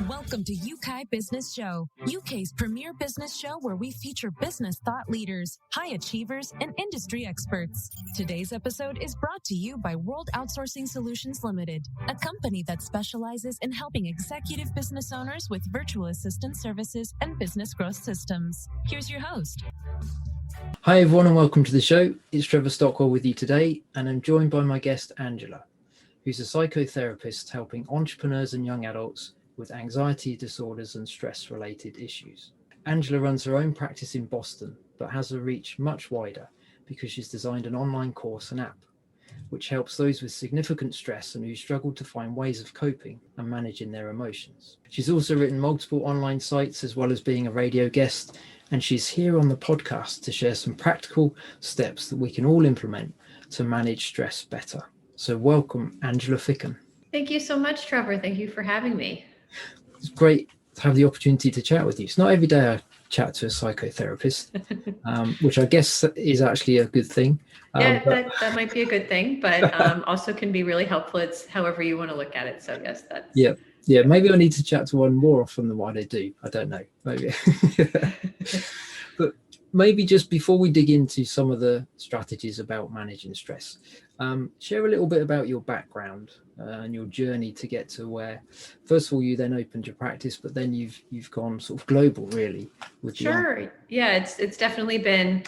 Welcome to Yeukai Business Show, UK's premier business show where we feature business thought leaders, high achievers, and industry experts. Today's episode is brought to you by World Outsourcing Solutions Limited, a company that specializes in helping executive business owners with virtual assistant services and business growth systems. Here's your host. Hi everyone and welcome to the show. It's Trevor Stockwell with you today, and I'm joined by my guest Angela, who's a psychotherapist helping entrepreneurs and young adults with anxiety disorders and stress-related issues. Angela runs her own practice in Boston, but has a reach much wider because she's designed an online course and app, which helps those with significant stress and who struggle to find ways of coping and managing their emotions. She's also written multiple online sites as well as being a radio guest, and she's here on the podcast to share some practical steps that we can all implement to manage stress better. So welcome, Angela Ficken. Thank you so much, Trevor. Thank you for having me. It's great to have the opportunity to chat with you. It's not every day I chat to a psychotherapist, which I guess is actually a good thing. That might be a good thing, but also can be really helpful. It's however you want to look at it. So yes, that's... Yeah. Maybe I need to chat to one more often than what I do. I don't know. Maybe. But maybe just before we dig into some of the strategies about managing stress, share a little bit about your background and your journey to get to where, first of all, you then opened your practice, but then you've gone sort of global, really. Sure. Yeah, it's definitely been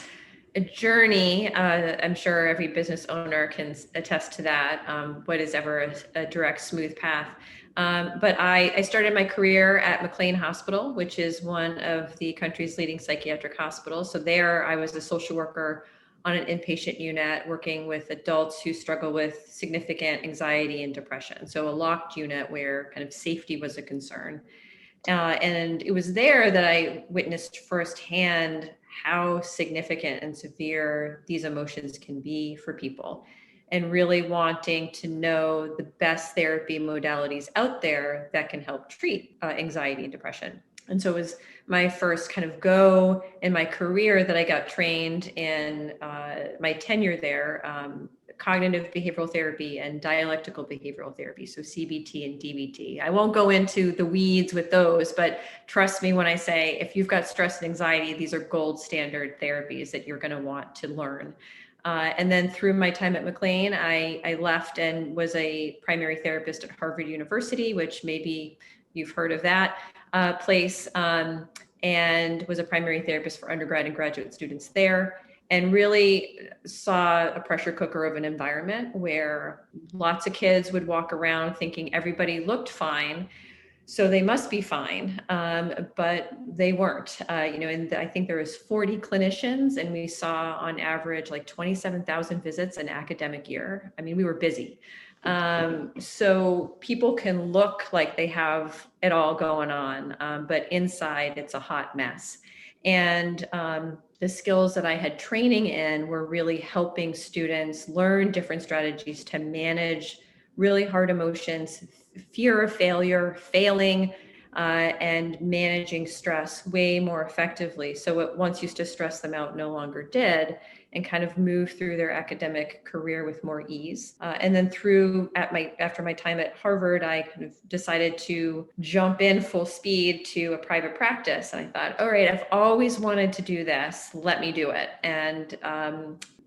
a journey. I'm sure every business owner can attest to that. What is ever a direct, smooth path? But I started my career at McLean Hospital, which is one of the country's leading psychiatric hospitals. So there I was a social worker on an inpatient unit working with adults who struggle with significant anxiety and depression. So a locked unit where kind of safety was a concern. And it was there that I witnessed firsthand how significant and severe these emotions can be for people, and really wanting to know the best therapy modalities out there that can help treat anxiety and depression. And so it was my first kind of go in my career that I got trained in my tenure there, cognitive behavioral therapy and dialectical behavioral therapy, so CBT and DBT. I won't go into the weeds with those, but trust me when I say, if you've got stress and anxiety, these are gold standard therapies that you're going to want to learn. And then through my time at McLean, I left and was a primary therapist at Harvard University, which maybe you've heard of that place, and was a primary therapist for undergrad and graduate students there, and really saw a pressure cooker of an environment where lots of kids would walk around thinking everybody looked fine, so they must be fine, but they weren't. And I think there was 40 clinicians, and we saw on average like 27,000 visits an academic year. I mean, we were busy. So people can look like they have it all going on, but inside it's a hot mess. And the skills that I had training in were really helping students learn different strategies to manage really hard emotions, fear of failure, failing, and managing stress way more effectively. So what once used to stress them out no longer did, and kind of move through their academic career with more ease. And then after my time at Harvard, I kind of decided to jump in full speed to a private practice. And I thought, all right, I've always wanted to do this. Let me do it. And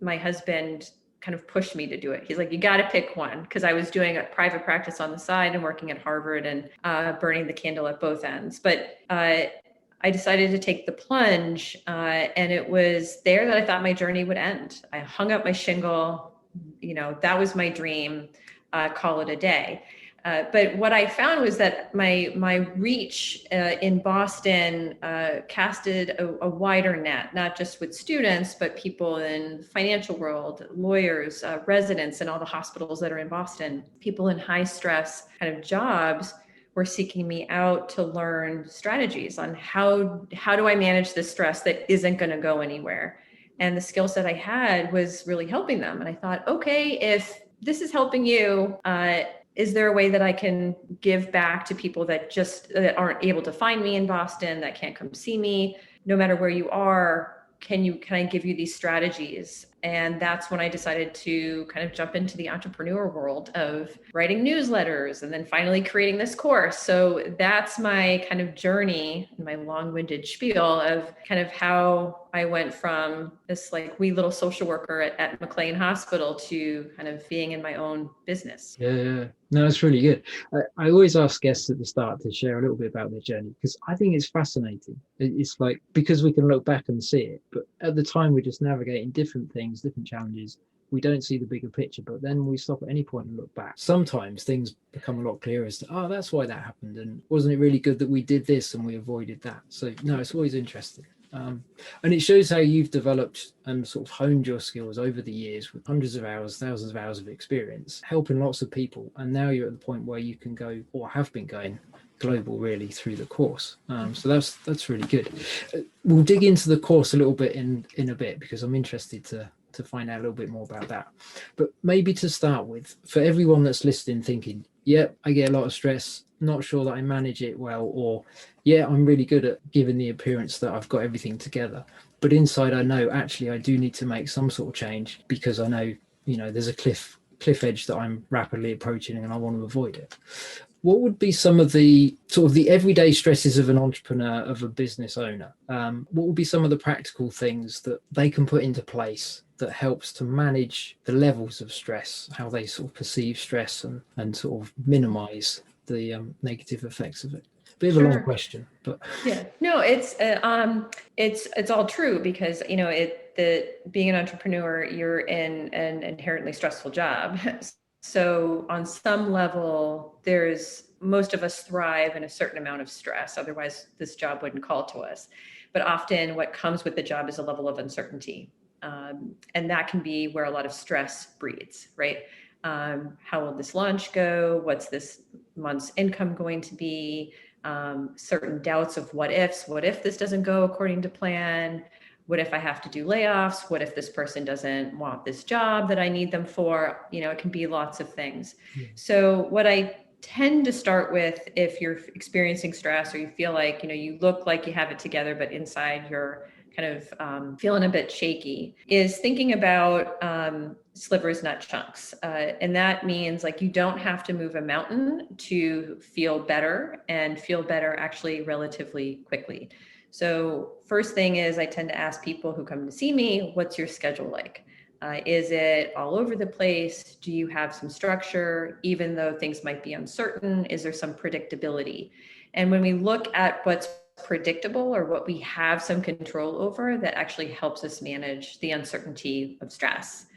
my husband kind of pushed me to do it. He's like, you got to pick one, because I was doing a private practice on the side and working at Harvard and burning the candle at both ends. But I decided to take the plunge, and it was there that I thought my journey would end. I hung up my shingle, that was my dream, call it a day. But what I found was that my reach in Boston casted a wider net, not just with students, but people in the financial world, lawyers, residents in all the hospitals that are in Boston, people in high stress kind of jobs were seeking me out to learn strategies on how do I manage this stress that isn't going to go anywhere. And the skill set I had was really helping them. And I thought, okay, if this is helping you, is there a way that I can give back to people that aren't able to find me in Boston, that can't come see me, no matter where you are? Can I give you these strategies? And that's when I decided to kind of jump into the entrepreneur world of writing newsletters and then finally creating this course. So that's my kind of journey, my long-winded spiel of kind of how I went from this like wee little social worker at McLean Hospital to kind of being in my own business. Yeah. No, it's really good. I always ask guests at the start to share a little bit about their journey because I think it's fascinating. It's like, because we can look back and see it, but at the time we're just navigating different things, different challenges. We don't see the bigger picture, but then we stop at any point and look back. Sometimes things become a lot clearer as to, oh, that's why that happened. And wasn't it really good that we did this and we avoided that? So no, it's always interesting. And it shows how you've developed and sort of honed your skills over the years with hundreds of hours, thousands of hours of experience, helping lots of people. And now you're at the point where you can go, or have been going, global really through the course. So that's really good. We'll dig into the course a little bit in a bit, because I'm interested to find out a little bit more about that. But maybe to start with, for everyone that's listening thinking, yep, I get a lot of stress, not sure that I manage it well, or yeah, I'm really good at giving the appearance that I've got everything together, but inside I know actually I do need to make some sort of change, because I know, there's a cliff edge that I'm rapidly approaching and I want to avoid it. What would be some of the sort of the everyday stresses of an entrepreneur, of a business owner? What would be some of the practical things that they can put into place that helps to manage the levels of stress, how they sort of perceive stress and sort of minimize the negative effects of it? Bit of a long question, but yeah, no, it's all true, because being an entrepreneur, you're in an inherently stressful job. So on some level, most of us thrive in a certain amount of stress. Otherwise, this job wouldn't call to us. But often what comes with the job is a level of uncertainty. And that can be where a lot of stress breeds, right? How will this launch go? What's this month's income going to be? Certain doubts of what if this doesn't go according to plan? What if I have to do layoffs? What if this person doesn't want this job that I need them for? It can be lots of things. Yeah. So what I tend to start with, if you're experiencing stress or you feel like, you look like you have it together, but inside you're kind of feeling a bit shaky, is thinking about slivers, not chunks. And that means like you don't have to move a mountain to feel better, and feel better actually relatively quickly. So first thing is, I tend to ask people who come to see me, what's your schedule like? Is it all over the place? Do you have some structure? Even though things might be uncertain, is there some predictability? And when we look at what's predictable, or what we have some control over, that actually helps us manage the uncertainty of stress.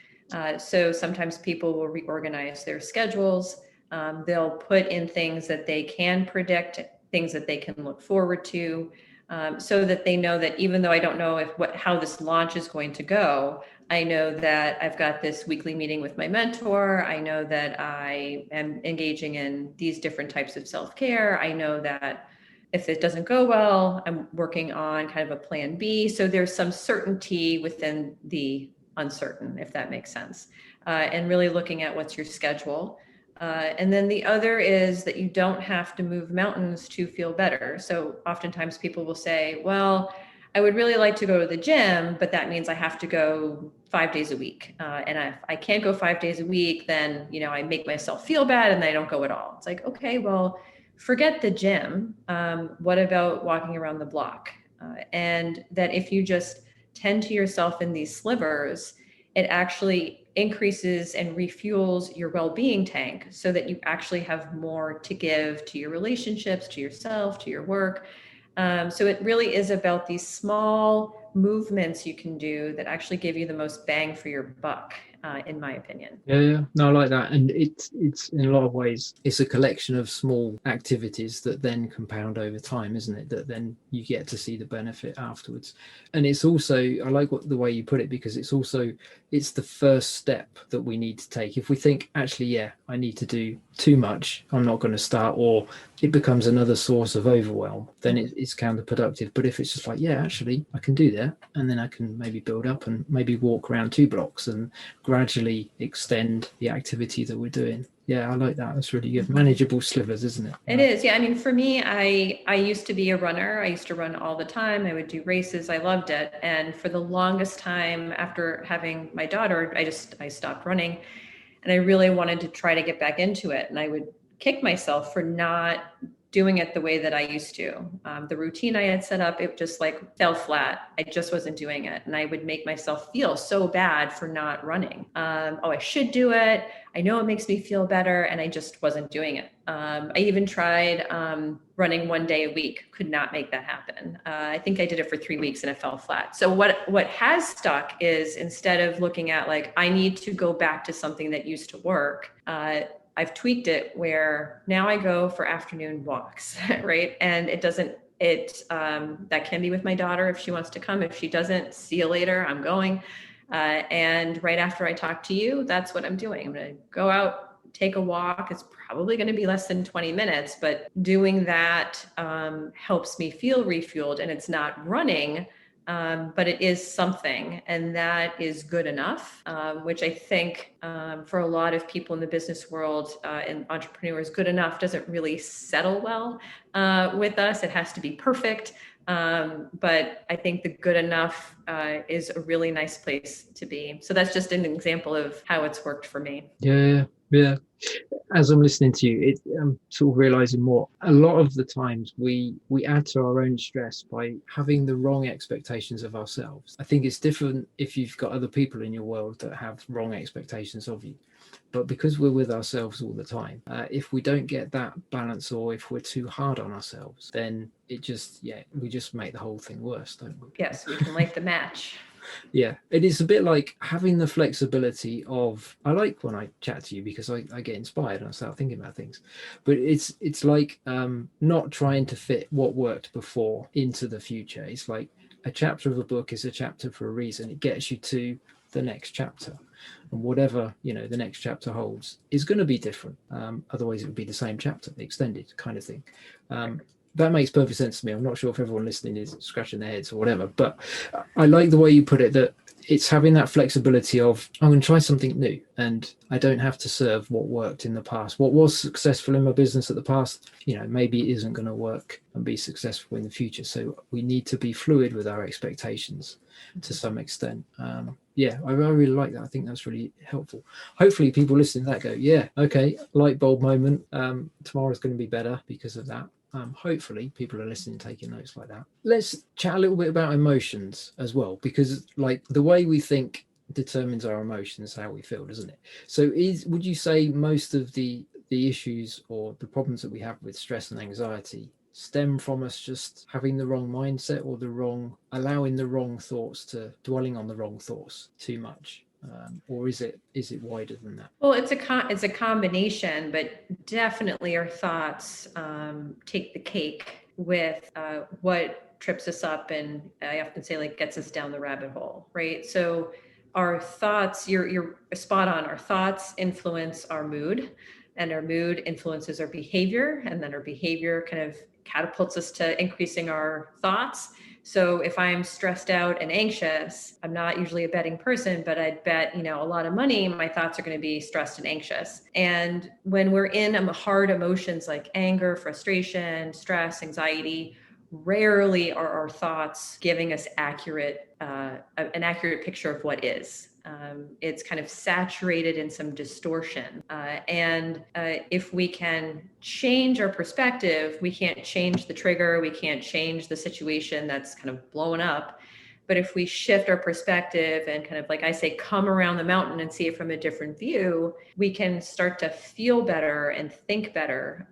So sometimes people will reorganize their schedules. They'll put in things that they can predict, things that they can look forward to, so that they know that even though I don't know how this launch is going to go, I know that I've got this weekly meeting with my mentor. I know that I am engaging in these different types of self-care. I know that if it doesn't go well, I'm working on kind of a plan B. So there's some certainty within the uncertain, if that makes sense. And really looking at what's your schedule. And then the other is that you don't have to move mountains to feel better. So oftentimes people will say, well, I would really like to go to the gym, but that means I have to go 5 days a week. And if I can't go 5 days a week, then, I make myself feel bad and I don't go at all. It's like, okay, well, forget the gym. What about walking around the block? And that if you just tend to yourself in these slivers, it actually increases and refuels your well-being tank, so that you actually have more to give to your relationships, to yourself, to your work. So it really is about these small movements you can do that actually give you the most bang for your buck, in my opinion. Yeah. No, I like that. And it's in a lot of ways, it's a collection of small activities that then compound over time, isn't it? That then you get to see the benefit afterwards. And it's also, I like the way you put it, because it's the first step that we need to take. If we think, actually, yeah, I need to do too much, I'm not going to start, or it becomes another source of overwhelm, then it's counterproductive. But if it's just like, yeah, actually, I can do that, and then I can maybe build up and maybe walk around 2 blocks and gradually extend the activity that we're doing. Yeah, I like that. That's really good. Manageable slivers, isn't it? It is. Yeah. I mean, for me, I used to be a runner. I used to run all the time. I would do races. I loved it. And for the longest time after having my daughter, I stopped running, and I really wanted to try to get back into it. And I would kick myself for not doing it the way that I used to. The routine I had set up, it just like fell flat. I just wasn't doing it. And I would make myself feel so bad for not running. I should do it. I know it makes me feel better. And I just wasn't doing it. I even tried running one day a week, could not make that happen. I think I did it for 3 weeks and it fell flat. So what has stuck is, instead of looking at like, I need to go back to something that used to work, I've tweaked it where now I go for afternoon walks, right? And that can be with my daughter if she wants to come. If she doesn't, see you later, I'm going. And right after I talk to you, that's what I'm doing. I'm going to go out, take a walk. It's probably going to be less than 20 minutes, but doing that helps me feel refueled, and it's not running. But it is something, and that is good enough, which I think for a lot of people in the business world and entrepreneurs, good enough doesn't really settle well with us. It has to be perfect. But I think the good enough is a really nice place to be. So that's just an example of how it's worked for me. Yeah. As I'm listening to you, I'm sort of realizing more. A lot of the times we add to our own stress by having the wrong expectations of ourselves. I think it's different if you've got other people in your world that have wrong expectations of you. But because we're with ourselves all the time, if we don't get that balance, or if we're too hard on ourselves, then we just make the whole thing worse, don't we? Yes, we can light the match. Yeah, it is a bit like having the flexibility of, I like when I chat to you because I get inspired and I start thinking about things, but it's like not trying to fit what worked before into the future. It's like a chapter of a book is a chapter for a reason. It gets you to the next chapter, and whatever the next chapter holds is going to be different. Otherwise it would be the same chapter, the extended kind of thing. That makes perfect sense to me. I'm not sure if everyone listening is scratching their heads or whatever, but I like the way you put it, that it's having that flexibility of, I'm going to try something new, and I don't have to serve what worked in the past. What was successful in my business at the past, maybe it isn't going to work and be successful in the future. So we need to be fluid with our expectations to some extent. I really like that. I think that's really helpful. Hopefully people listening to that go, yeah, okay, light bulb moment. Tomorrow's going to be better because of that. Hopefully people are listening, taking notes like that. Let's chat a little bit about emotions as well, because like the way we think determines our emotions, how we feel, doesn't it? So would you say most of the issues or the problems that we have with stress and anxiety stem from us just having the wrong mindset, or allowing the wrong thoughts, to dwelling on the wrong thoughts too much? Or is it wider than that? Well, it's a combination, but definitely our thoughts take the cake with what trips us up, and I often say, like, gets us down the rabbit hole, right? So our thoughts, you're spot on. Our thoughts influence our mood, and our mood influences our behavior, and then our behavior kind of catapults us to increasing our thoughts. So if I'm stressed out and anxious, I'm not usually a betting person, but I'd bet, a lot of money, my thoughts are going to be stressed and anxious. And when we're in hard emotions like anger, frustration, stress, anxiety, rarely are our thoughts giving us an accurate picture of what is. It's kind of saturated in some distortion. And if we can change our perspective, we can't change the trigger, we can't change the situation that's kind of blown up. But if we shift our perspective and kind of, like I say, come around the mountain and see it from a different view, we can start to feel better and think better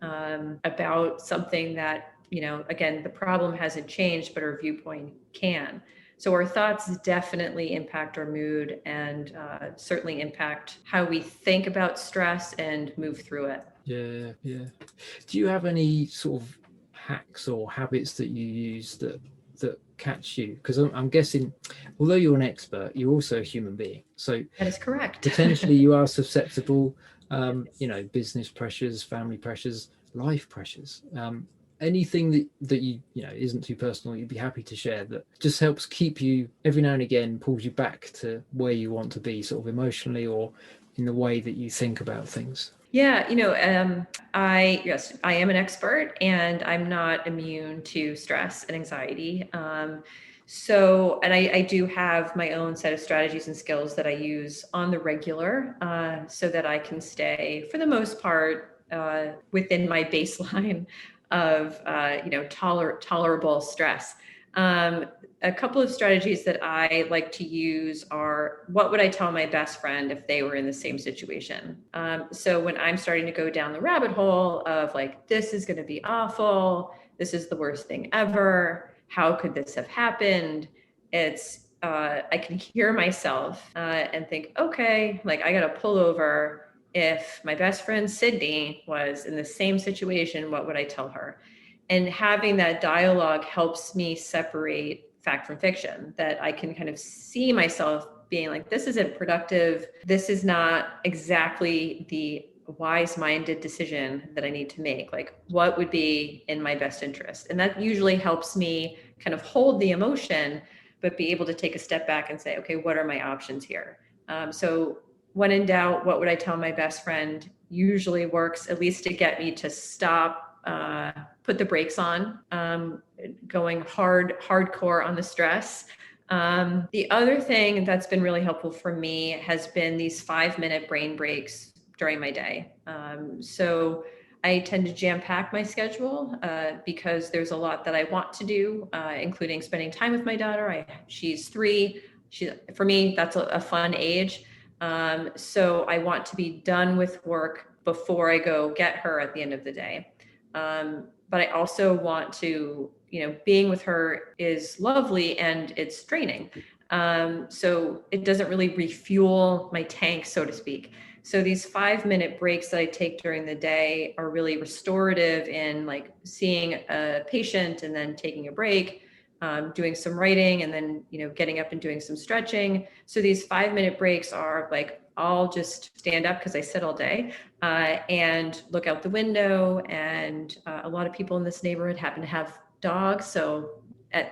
about something that, again, the problem hasn't changed, but our viewpoint can. So our thoughts definitely impact our mood, and certainly impact how we think about stress and move through it. Yeah. Do you have any sort of hacks or habits that you use that catch you? Because I'm guessing, although you're an expert, you're also a human being. So that is correct. Potentially you are susceptible, business pressures, family pressures, life pressures. anything that you know isn't too personal, you'd be happy to share, that just helps keep you every now and again, pulls you back to where you want to be, sort of emotionally or in the way that you think about things? Yeah, I am an expert, and I'm not immune to stress and anxiety. And I do have my own set of strategies and skills that I use on the regular, so that I can stay, for the most part, within my baseline of tolerable stress. A couple of strategies that I like to use are, what would I tell my best friend if they were in the same situation? So when I'm starting to go down the rabbit hole of like, this is going to be awful, this is the worst thing ever, how could this have happened? I can hear myself and think, okay, like I got to pull over. If my best friend Sydney was in the same situation, what would I tell her? And having that dialogue helps me separate fact from fiction, that I can kind of see myself being like, this isn't productive. This is not exactly the wise-minded decision that I need to make. Like, what would be in my best interest? And that usually helps me kind of hold the emotion, but be able to take a step back and say, okay, what are my options here? So when in doubt, what would I tell my best friend usually works, at least to get me to stop, put the brakes on, going hardcore on the stress. The other thing that's been really helpful for me has been these 5-minute brain breaks during my day. So I tend to jam pack my schedule because there's a lot that I want to do, including spending time with my daughter. She's 3. For me, that's a fun age. So I want to be done with work before I go get her at the end of the day. But I also want to, being with her is lovely and it's draining. So it doesn't really refuel my tank, so to speak. So these 5-minute breaks that I take during the day are really restorative in like seeing a patient and then taking a break, doing some writing, and then, getting up and doing some stretching. So these 5-minute breaks are like, I'll just stand up because I sit all day and look out the window. And a lot of people in this neighborhood happen to have dogs. So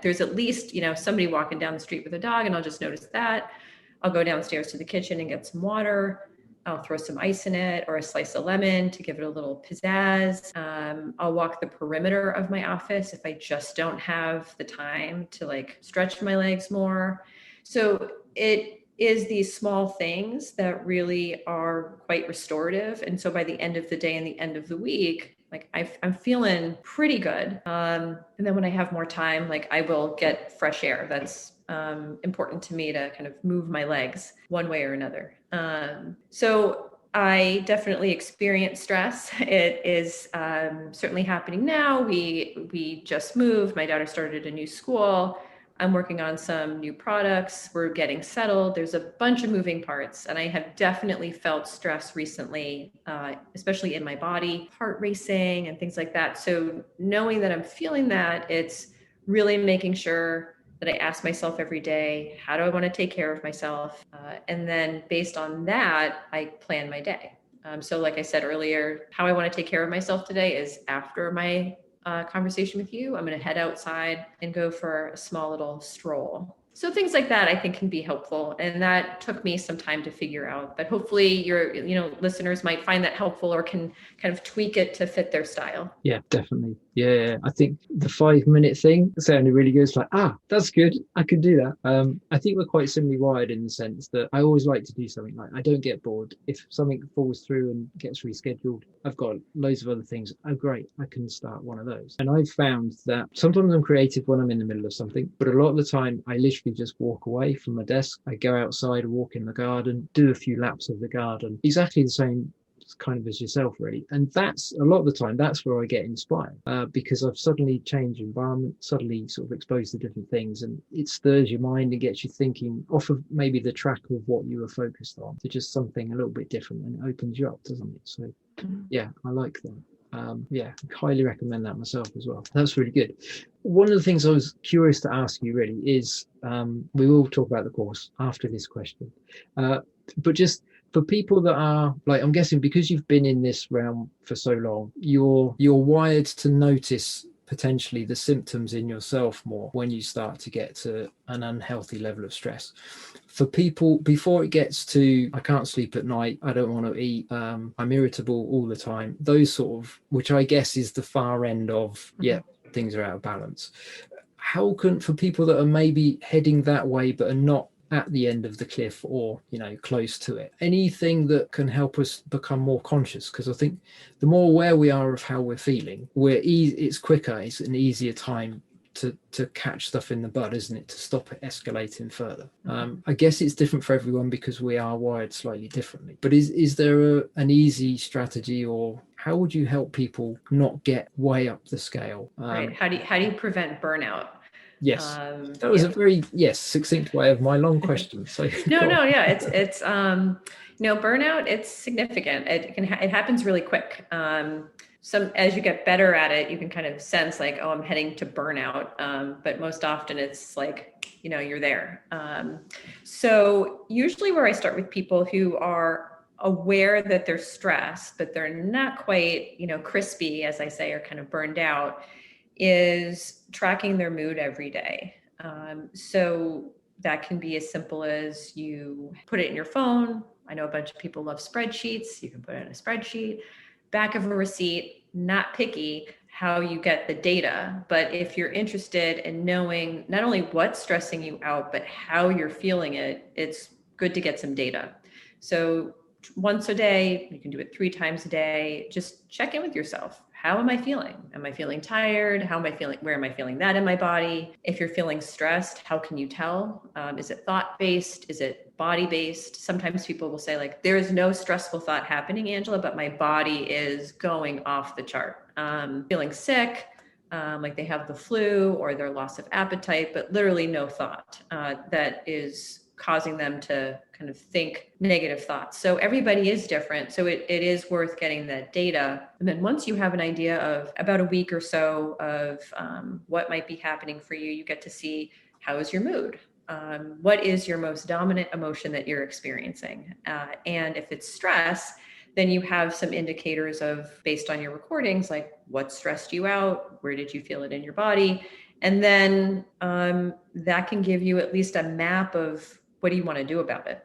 there's at least, somebody walking down the street with a dog, and I'll just notice that. I'll go downstairs to the kitchen and get some water. I'll throw some ice in it or a slice of lemon to give it a little pizzazz. I'll walk the perimeter of my office if I just don't have the time to like stretch my legs more. So it is these small things that really are quite restorative. And so by the end of the day and the end of the week, like I'm feeling pretty good. And then when I have more time, like I will get fresh air. That's important to me, to kind of move my legs one way or another. So I definitely experience stress. It is certainly happening now. We just moved. My daughter started a new school. I'm working on some new products. We're getting settled. There's a bunch of moving parts, and I have definitely felt stress recently, especially in my body, heart racing and things like that. So knowing that I'm feeling that, it's really making sure that I ask myself every day, how do I want to take care of myself? And then based on that, I plan my day. So like I said earlier, how I want to take care of myself today is after my conversation with you, I'm going to head outside and go for a small little stroll. So things like that, I think, can be helpful. And that took me some time to figure out, but hopefully your, listeners might find that helpful or can kind of tweak it to fit their style. Yeah, definitely. Yeah, I think the 5-minute thing sounded really good. It's like, that's good. I could do that. I think we're quite similarly wired in the sense that I always like to do something. Like, I don't get bored. If something falls through and gets rescheduled, I've got loads of other things. Oh, great. I can start one of those. And I've found that sometimes I'm creative when I'm in the middle of something, but a lot of the time I literally just walk away from my desk. I go outside, walk in the garden, do a few laps of the garden. Exactly the same kind of as yourself, really. And that's a lot of the time, that's where I get inspired, because I've suddenly changed environment, suddenly sort of exposed to different things, and it stirs your mind and gets you thinking off of maybe the track of what you were focused on to just something a little bit different, and it opens you up, doesn't it? So yeah, I like that. Yeah, highly recommend that myself as well. That's really good. One of the things I was curious to ask you really is, we will talk about the course after this question, but just for people that are like, I'm guessing because you've been in this realm for so long, you're wired to notice potentially the symptoms in yourself more when you start to get to an unhealthy level of stress. For people, before it gets to, I can't sleep at night, I don't want to eat, I'm irritable all the time, those sort of, which I guess is the far end of, things are out of balance. How can, for people that are maybe heading that way but are not at the end of the cliff or, you know, close to it, anything that can help us become more conscious? Because I think the more aware we are of how we're feeling, it's quicker, it's an easier time to catch stuff in the bud, isn't it, to stop it escalating further. I guess it's different for everyone because we are wired slightly differently, but is there an easy strategy, or how would you help people not get way up the scale? Right. How do you prevent burnout? Yes, that was a very succinct way of my long question. So it's burnout, it's significant. It happens really quick. As you get better at it, you can kind of sense like, oh, I'm heading to burnout. But most often it's like, you're there. So usually where I start with people who are aware that they're stressed, but they're not quite, crispy, as I say, or kind of burned out, is tracking their mood every day. So that can be as simple as you put it in your phone. I know a bunch of people love spreadsheets. You can put it in a spreadsheet, back of a receipt, not picky how you get the data. But if you're interested in knowing not only what's stressing you out, but how you're feeling it, it's good to get some data. So once a day, you can do it 3 times a day. Just check in with yourself. How am I feeling? Am I feeling tired? How am I feeling? Where am I feeling that in my body? If you're feeling stressed, how can you tell? Is it thought-based? Is it body-based? Sometimes people will say, like, there is no stressful thought happening, Angela, but my body is going off the chart. Feeling sick, like they have the flu or their loss of appetite, but literally no thought that is causing them to kind of think negative thoughts. So everybody is different. So it is worth getting that data. And then once you have an idea of about a week or so of what might be happening for you, you get to see, how is your mood? What is your most dominant emotion that you're experiencing? And if it's stress, then you have some indicators of, based on your recordings, like what stressed you out? Where did you feel it in your body? And then that can give you at least a map of, what do you want to do about it?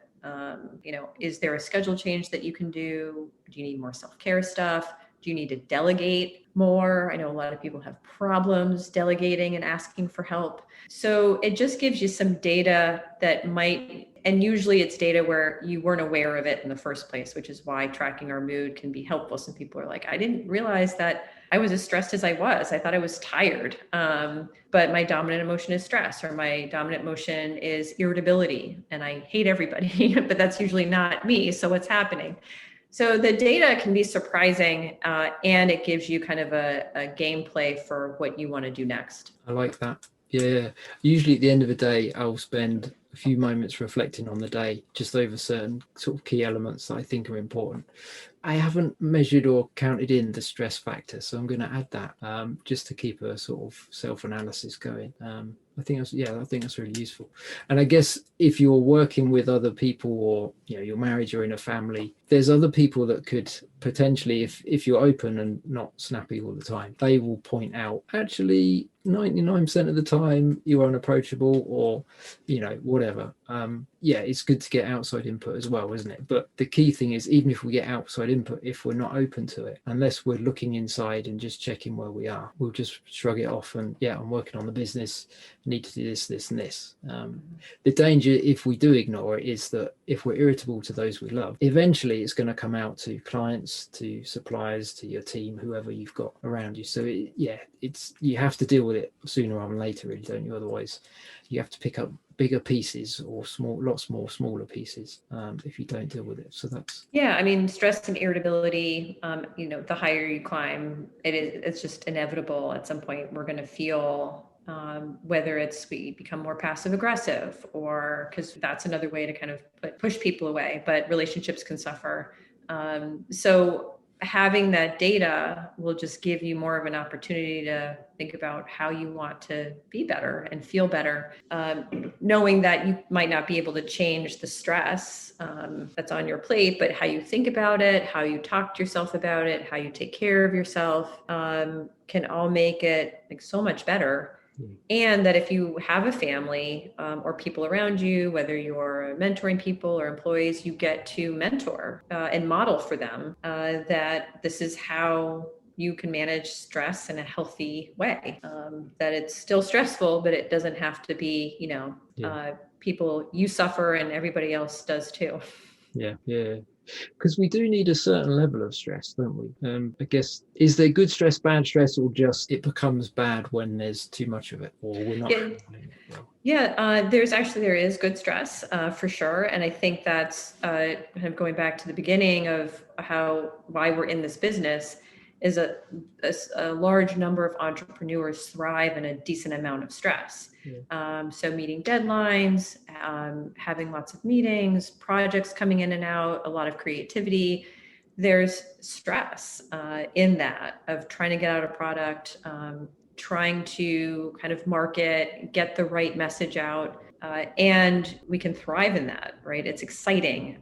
Is there a schedule change that you can do? Do you need more self-care stuff? Do you need to delegate more? I know a lot of people have problems delegating and asking for help. So it just gives you some data that might, and usually it's data where you weren't aware of it in the first place, which is why tracking our mood can be helpful. Some people are like, I didn't realize that I was as stressed as I was. I thought I was tired, but my dominant emotion is stress, or my dominant emotion is irritability, and I hate everybody, but that's usually not me. So what's happening? So the data can be surprising, and it gives you kind of a gameplay for what you want to do next. I like that. Yeah. Usually at the end of the day, I'll spend a few moments reflecting on the day, just over certain sort of key elements that I think are important. I haven't measured or counted in the stress factor, so I'm going to add that just to keep a sort of self-analysis going. I think that's really useful. And I guess if you're working with other people, or you're married, you're in a family, there's other people that could potentially, if you're open and not snappy all the time, they will point out, actually 99% of the time you're unapproachable, or whatever. It's good to get outside input as well, isn't it? But the key thing is, even if we get outside input, if we're not open to it, unless we're looking inside and just checking where we are, we'll just shrug it off and I'm working on the business, need to do this and this. The danger, if we do ignore it, is that if we're irritable to those we love, eventually it's going to come out to clients, to suppliers, to your team, whoever you've got around you. So you have to deal with it sooner rather than later, really, don't you? Otherwise you have to pick up bigger pieces, or smaller pieces, if you don't deal with it. So that's stress and irritability, the higher you climb, it's just inevitable. At some point we're going to feel whether it's we become more passive aggressive, or because that's another way to kind of push people away, but relationships can suffer. So having that data will just give you more of an opportunity to think about how you want to be better and feel better, knowing that you might not be able to change the stress that's on your plate, but how you think about it, how you talk to yourself about it, how you take care of yourself, can all make it like so much better. And that if you have a family or people around you, whether you're mentoring people or employees, you get to mentor and model for them that this is how you can manage stress in a healthy way, that it's still stressful, but it doesn't have to be, people, you suffer and everybody else does too. Yeah. Because we do need a certain level of stress, don't we? I guess, is there good stress, bad stress, or just it becomes bad when there's too much of it, or we're not? There is good stress for sure. And I think that's kind of going back to the beginning of why we're in this business is a large number of entrepreneurs thrive in a decent amount of stress. So meeting deadlines, having lots of meetings, projects coming in and out, a lot of creativity. There's stress in that of trying to get out a product, trying to kind of market, get the right message out. And we can thrive in that, right? It's exciting.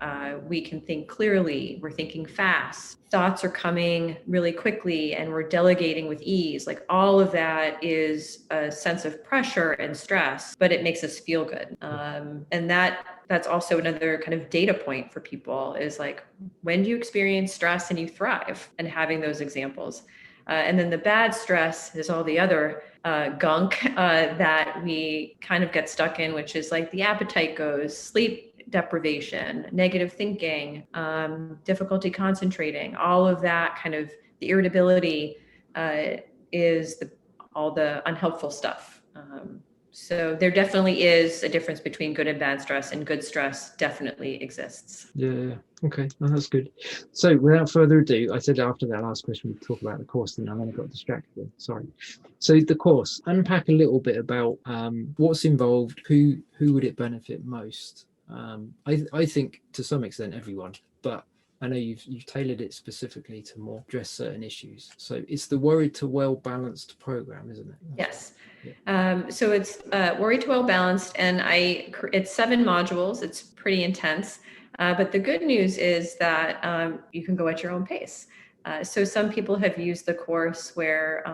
We can think clearly. We're thinking fast. Thoughts are coming really quickly and we're delegating with ease. Like all of that is a sense of pressure and stress, but it makes us feel good. And that's also another kind of data point for people is like, when do you experience stress and you thrive? And having those examples. And then the bad stress is all the other gunk that we kind of get stuck in, which is like the appetite goes, sleep deprivation, negative thinking, difficulty concentrating, all of that kind of the irritability is all the unhelpful stuff. So there definitely is a difference between good and bad stress, and good stress definitely exists. Yeah. Okay. No, that's good. So without further ado, I said after that last question, we'd talk about the course, and I then got distracted. Sorry. So the course, unpack a little bit about what's involved, who would it benefit most? I think to some extent everyone, but I know you've tailored it specifically to more address certain issues. So it's the Worried to Well Balanced program, isn't it? Yes. So it's Worried to Well Balanced, and it's 7 modules. It's pretty intense. But the good news is that you can go at your own pace. So some people have used the course where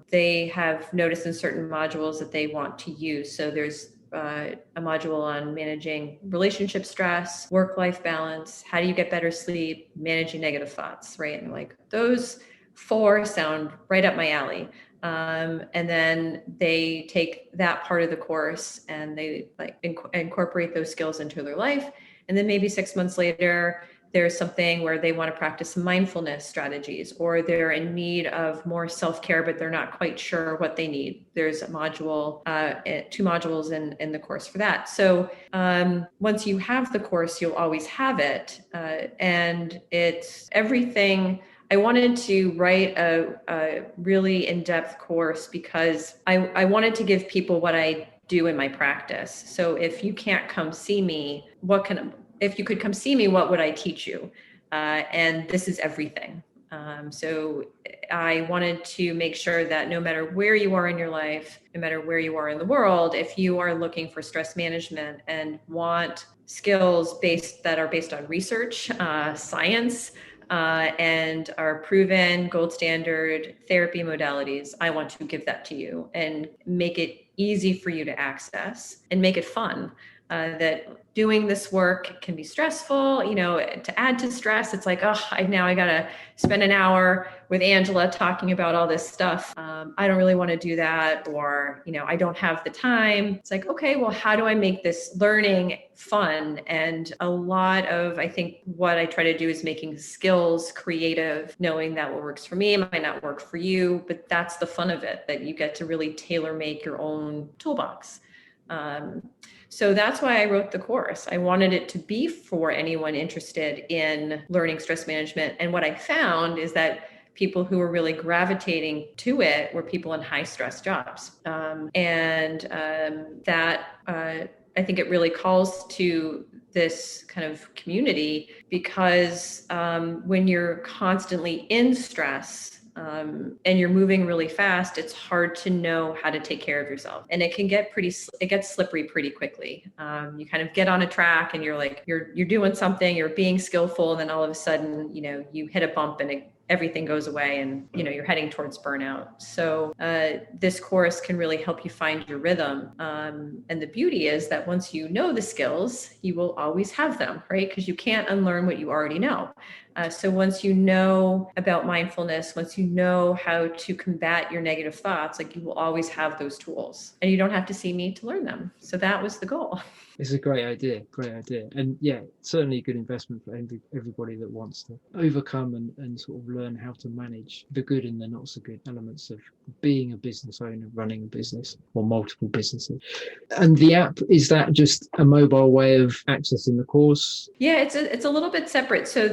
they have noticed in certain modules that they want to use. So there's a module on managing relationship stress, work-life balance, how do you get better sleep, managing negative thoughts, right? And like those 4 sound right up my alley. And then they take that part of the course and they like incorporate those skills into their life. And then maybe 6 months later, there's something where they want to practice mindfulness strategies, or they're in need of more self-care, but they're not quite sure what they need. There's a module, 2 modules in the course for that. So once you have the course, you'll always have it. And it's everything. I wanted to write a really in-depth course because I wanted to give people what I do in my practice. So if you can't come see me, if you could come see me, what would I teach you? And this is everything. So I wanted to make sure that no matter where you are in your life, no matter where you are in the world, if you are looking for stress management and want skills that are based on research, science, and are proven gold standard therapy modalities, I want to give that to you and make it easy for you to access and make it fun. That doing this work can be stressful, to add to stress. It's like, I got to spend an hour with Angela talking about all this stuff. I don't really want to do that, or, I don't have the time. It's like, okay, well, how do I make this learning fun? And a lot of, I think what I try to do is making skills creative, knowing that what works for me might not work for you, but that's the fun of it, that you get to really tailor make your own toolbox. So that's why I wrote the course. I wanted it to be for anyone interested in learning stress management. And what I found is that people who were really gravitating to it were people in high stress jobs. I think it really calls to this kind of community because when you're constantly in stress, and you're moving really fast, it's hard to know how to take care of yourself. And it gets slippery pretty quickly. You kind of get on a track and you're like, you're doing something, you're being skillful. And then all of a sudden, you hit a bump and everything goes away and, you're heading towards burnout. So this course can really help you find your rhythm. And the beauty is that once you know the skills, you will always have them, right? Because you can't unlearn what you already know. So once you know about mindfulness, once you know how to combat your negative thoughts, like you will always have those tools and you don't have to see me to learn them. So that was the goal. It's a great idea. And yeah, certainly a good investment for everybody that wants to overcome and sort of learn how to manage the good and the not so good elements of being a business owner, running a business or multiple businesses. And the app, is that just a mobile way of accessing the course? Yeah, it's a little bit separate. So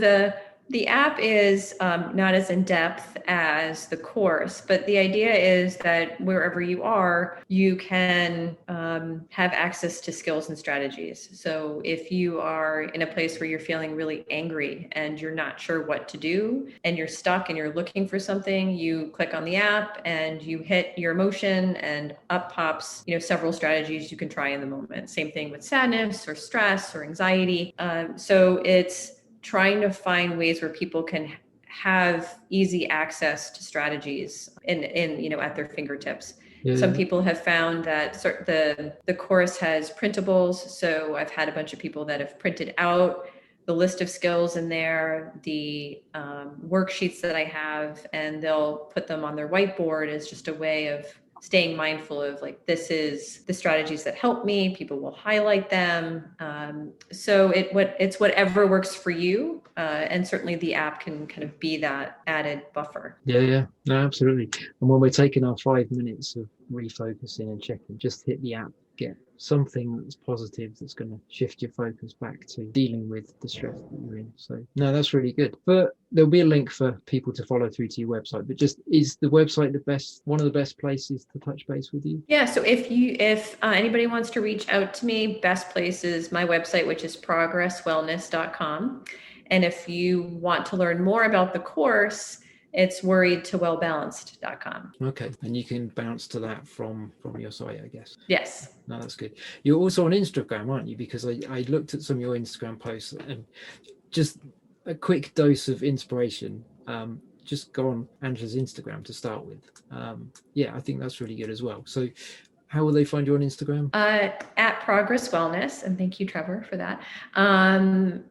the app is not as in-depth as the course, but the idea is that wherever you are, you can have access to skills and strategies. So if you are in a place where you're feeling really angry and you're not sure what to do and you're stuck and you're looking for something, you click on the app and you hit your emotion and up pops, several strategies you can try in the moment. Same thing with sadness or stress or anxiety. So it's trying to find ways where people can have easy access to strategies in at their fingertips. Yeah. Some people have found that the course has printables. So I've had a bunch of people that have printed out the list of skills in there, the worksheets that I have, and they'll put them on their whiteboard as just a way of staying mindful of like, this is the strategies that help me. People will highlight them. So it's whatever works for you. And certainly the app can kind of be that added buffer. Yeah, no, absolutely. And when we're taking our 5 minutes of refocusing and checking, just hit the app, get something that's positive that's going to shift your focus back to dealing with the stress that you're in. So no, that's really good. But there'll be a link for people to follow through to your website, but just, is the website one of the best places to touch base with you? Yeah, so if anybody wants to reach out to me, best place is my website, which is progresswellness.com. And if you want to learn more about the course, it's worriedtowellbalanced.com. Okay. And you can bounce to that from your site, I guess. Yes. No, that's good. You're also on Instagram, aren't you? Because I looked at some of your Instagram posts and just a quick dose of inspiration. Just go on Angela's Instagram to start with. I think that's really good as well. So how will they find you on Instagram? At Progress Wellness. And thank you, Trevor, for that. And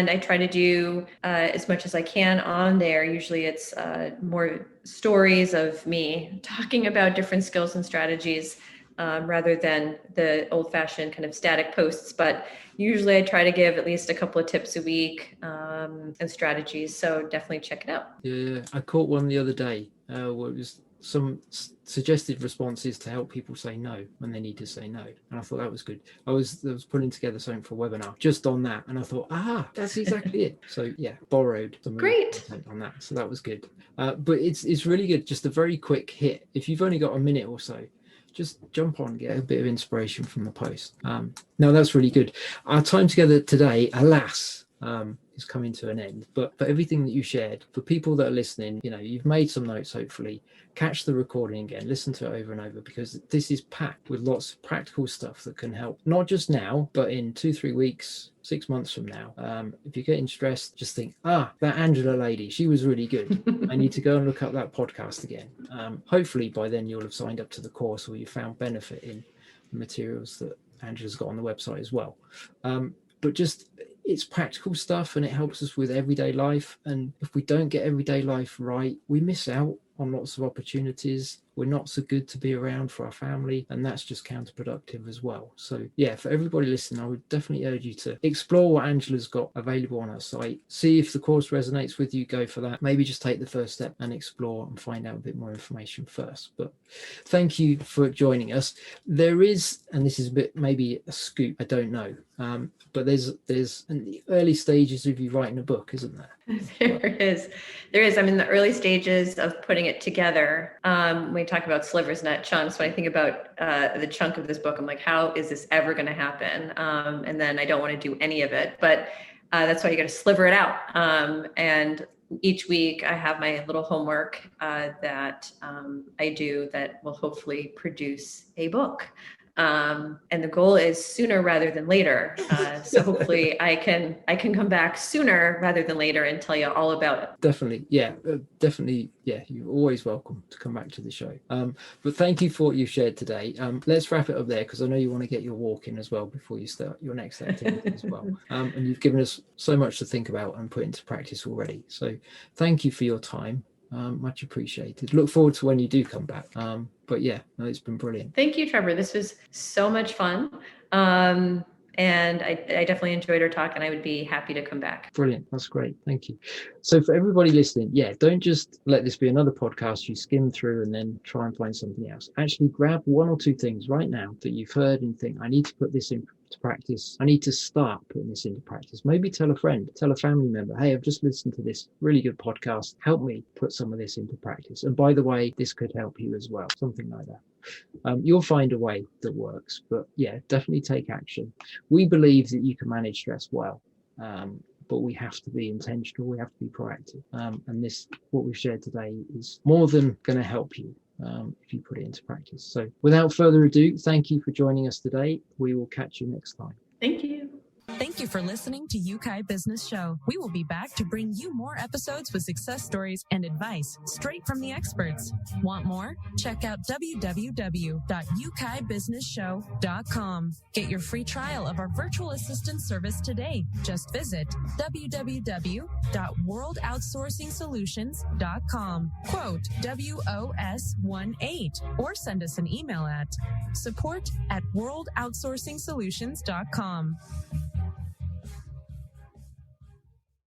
I try to do as much as I can on there. Usually it's more stories of me talking about different skills and strategies rather than the old-fashioned kind of static posts. But usually I try to give at least a couple of tips a week and strategies. So definitely check it out. Yeah, I caught one the other day where it was some suggested responses to help people say no when they need to say no, and I thought that was good. I was putting together something for a webinar just on that, and I thought, that's exactly it. So yeah, borrowed some content on that, so that was good. But it's really good, just a very quick hit. If you've only got a minute or so, just jump on, get a bit of inspiration from the post. No, that's really good. Our time together today, alas, is coming to an end, but for everything that you shared, for people that are listening, you've made some notes. Hopefully catch the recording again, listen to it over and over, because this is packed with lots of practical stuff that can help, not just now, but in 2-3 weeks, 6 months from now. If you're getting stressed, just think, that Angela lady, she was really good. I need to go and look up that podcast again. Hopefully by then you'll have signed up to the course, or you found benefit in the materials that Angela's got on the website as well. But just, it's practical stuff and it helps us with everyday life. And if we don't get everyday life right, we miss out on lots of opportunities. We're not so good to be around for our family, and that's just counterproductive as well. So yeah, for everybody listening, I would definitely urge you to explore what Angela's got available on her site. See if the course resonates with you, go for that. Maybe just take the first step and explore and find out a bit more information first. But thank you for joining us. There is, and this is a bit maybe a scoop, I don't know, but there's in the early stages of you writing a book, isn't there? There is. I'm in the early stages of putting it together. We talk about slivers, not chunks, when I think about the chunk of this book, I'm like, how is this ever going to happen? And then I don't want to do any of it, but that's why you got to sliver it out. And each week I have my little homework that I do that will hopefully produce a book. And the goal is sooner rather than later. So hopefully I can come back sooner rather than later and tell you all about it. Definitely. Yeah, definitely. Yeah, you're always welcome to come back to the show. But thank you for what you've shared today. Let's wrap it up there because I know you want to get your walk in as well before you start your next activity as well. And you've given us so much to think about and put into practice already. So thank you for your time. Much appreciated. Look forward to when you do come back. But yeah, no, it's been brilliant. Thank you, Trevor. This was so much fun. And I definitely enjoyed our talk and I would be happy to come back. Brilliant. That's great. Thank you. So for everybody listening, yeah, don't just let this be another podcast you skim through and then try and find something else. Actually grab one or two things right now that you've heard and think, I need to put this into practice. I need to start putting this into practice. Maybe tell a friend, tell a family member, hey, I've just listened to this really good podcast. Help me put some of this into practice. And by the way, this could help you as well. Something like that. You'll find a way that works, but yeah, definitely take action. We believe that you can manage stress well, but we have to be intentional. We have to be proactive. And this, what we've shared today, is more than going to help you if you put it into practice. So without further ado, thank you for joining us today. We will catch you next time. Thank you. Thank you for listening to Yeukai Business Show. We will be back to bring you more episodes with success stories and advice straight from the experts. Want more? Check out www.yukaibusinessshow.com. Get your free trial of our virtual assistant service today. Just visit www.worldoutsourcingsolutions.com. Quote WOS18 or send us an email at support@worldoutsourcingsolutions.com.